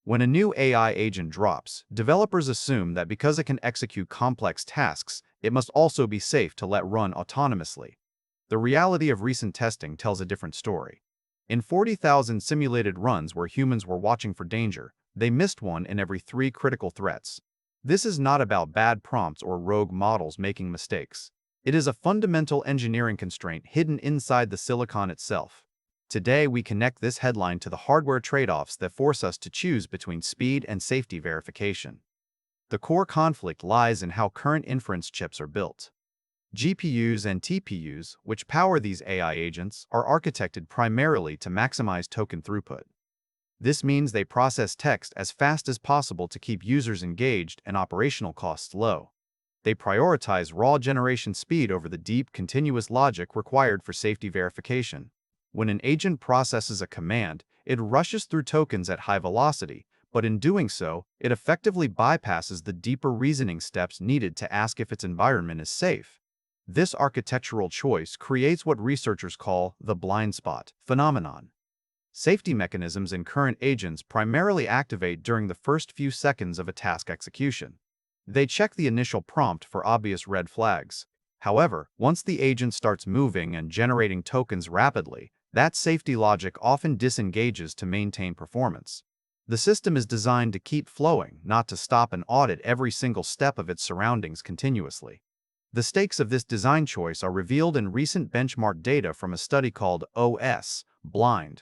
When a new AI agent drops, developers assume that because it can execute complex tasks, it must also be safe to let run autonomously. The reality of recent testing tells a different story. In 40,000 simulated runs where humans were watching for danger, they missed one in every 3 critical threats. This is not about bad prompts or rogue models making mistakes. It is a fundamental engineering constraint hidden inside the silicon itself. Today, we connect this headline to the hardware trade-offs that force us to choose between speed and safety verification. The core conflict lies in how current inference chips are built. GPUs and TPUs, which power these AI agents, are architected primarily to maximize token throughput. This means they process text as fast as possible to keep users engaged and operational costs low. They prioritize raw generation speed over the deep, continuous logic required for safety verification. When an agent processes a command, it rushes through tokens at high velocity, but in doing so, it effectively bypasses the deeper reasoning steps needed to ask if its environment is safe. This architectural choice creates what researchers call the blind spot phenomenon. Safety mechanisms in current agents primarily activate during the first few seconds of a task execution. They check the initial prompt for obvious red flags. However, once the agent starts moving and generating tokens rapidly, that safety logic often disengages to maintain performance. The system is designed to keep flowing, not to stop and audit every single step of its surroundings continuously. The stakes of this design choice are revealed in recent benchmark data from a study called OS, Blind.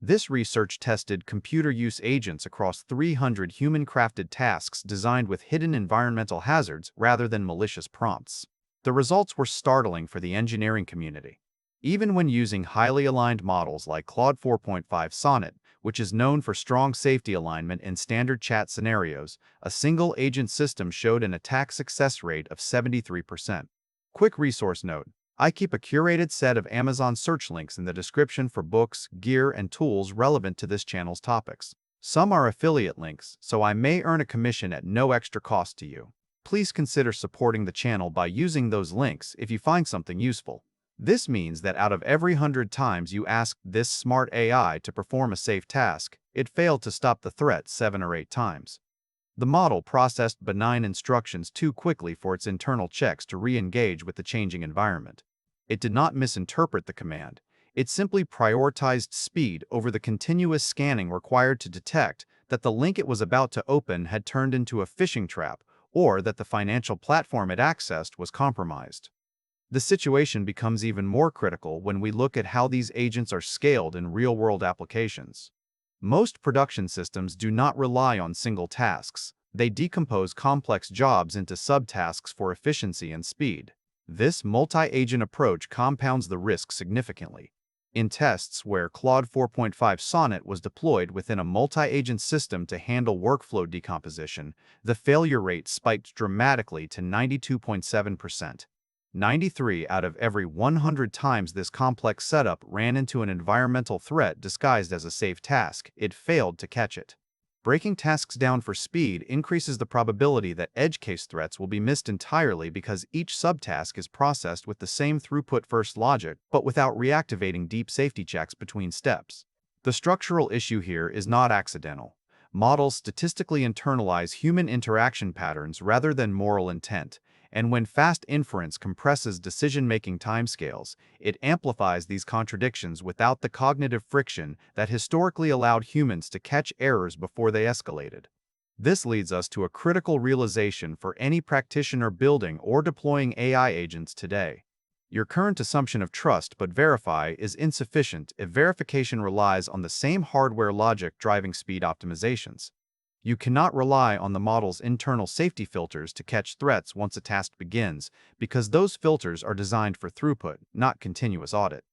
This research tested computer use agents across 300 human-crafted tasks designed with hidden environmental hazards rather than malicious prompts. The results were startling for the engineering community. Even when using highly aligned models like Claude 4.5 Sonnet, which is known for strong safety alignment in standard chat scenarios, a single agent system showed an attack success rate of 73%. Quick resource note: I keep a curated set of Amazon search links in the description for books, gear, and tools relevant to this channel's topics. Some are affiliate links, so I may earn a commission at no extra cost to you. Please consider supporting the channel by using those links if you find something useful. This means that out of every 100 times you asked this smart AI to perform a safe task, it failed to stop the threat 7 or 8 times. The model processed benign instructions too quickly for its internal checks to re-engage with the changing environment. It did not misinterpret the command. It simply prioritized speed over the continuous scanning required to detect that the link it was about to open had turned into a phishing trap or that the financial platform it accessed was compromised. The situation becomes even more critical when we look at how these agents are scaled in real-world applications. Most production systems do not rely on single tasks. They decompose complex jobs into subtasks for efficiency and speed. This multi-agent approach compounds the risk significantly. In tests where Claude 4.5 Sonnet was deployed within a multi-agent system to handle workflow decomposition, the failure rate spiked dramatically to 92.7%. 93 out of every 100 times this complex setup ran into an environmental threat disguised as a safe task, it failed to catch it. Breaking tasks down for speed increases the probability that edge case threats will be missed entirely because each subtask is processed with the same throughput-first logic but without reactivating deep safety checks between steps. The structural issue here is not accidental. Models statistically internalize human interaction patterns rather than moral intent, and when fast inference compresses decision-making timescales, it amplifies these contradictions without the cognitive friction that historically allowed humans to catch errors before they escalated. This leads us to a critical realization for any practitioner building or deploying AI agents today. Your current assumption of trust but verify is insufficient if verification relies on the same hardware logic driving speed optimizations. You cannot rely on the model's internal safety filters to catch threats once a task begins, because those filters are designed for throughput, not continuous audit.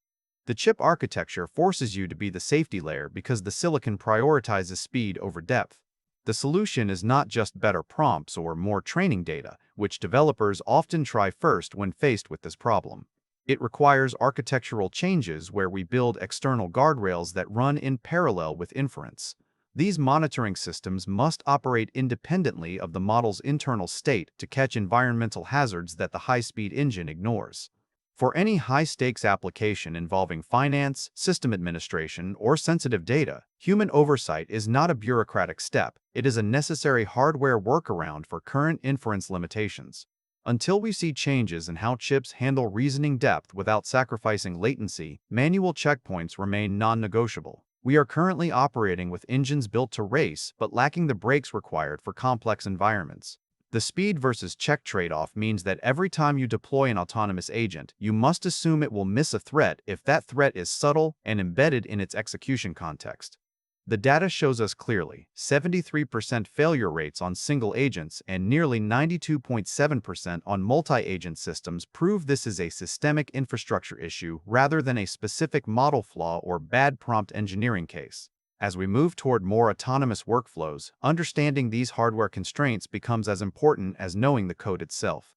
The chip architecture forces you to be the safety layer because the silicon prioritizes speed over depth. The solution is not just better prompts or more training data, which developers often try first when faced with this problem. It requires architectural changes where we build external guardrails that run in parallel with inference. These monitoring systems must operate independently of the model's internal state to catch environmental hazards that the high-speed engine ignores. For any high-stakes application involving finance, system administration, or sensitive data, human oversight is not a bureaucratic step. It is a necessary hardware workaround for current inference limitations. Until we see changes in how chips handle reasoning depth without sacrificing latency, manual checkpoints remain non-negotiable. We are currently operating with engines built to race but lacking the brakes required for complex environments. The speed versus check trade-off means that every time you deploy an autonomous agent, you must assume it will miss a threat if that threat is subtle and embedded in its execution context. The data shows us clearly 73% failure rates on single agents and nearly 92.7% on multi-agent systems prove this is a systemic infrastructure issue rather than a specific model flaw or bad prompt engineering case. As we move toward more autonomous workflows, understanding these hardware constraints becomes as important as knowing the code itself.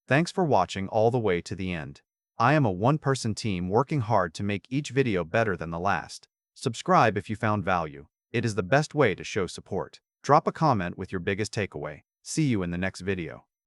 Thanks for watching all the way to the end. I am a one-person team working hard to make each video better than the last. Subscribe if you found value. It is the best way to show support. Drop a comment with your biggest takeaway. See you in the next video.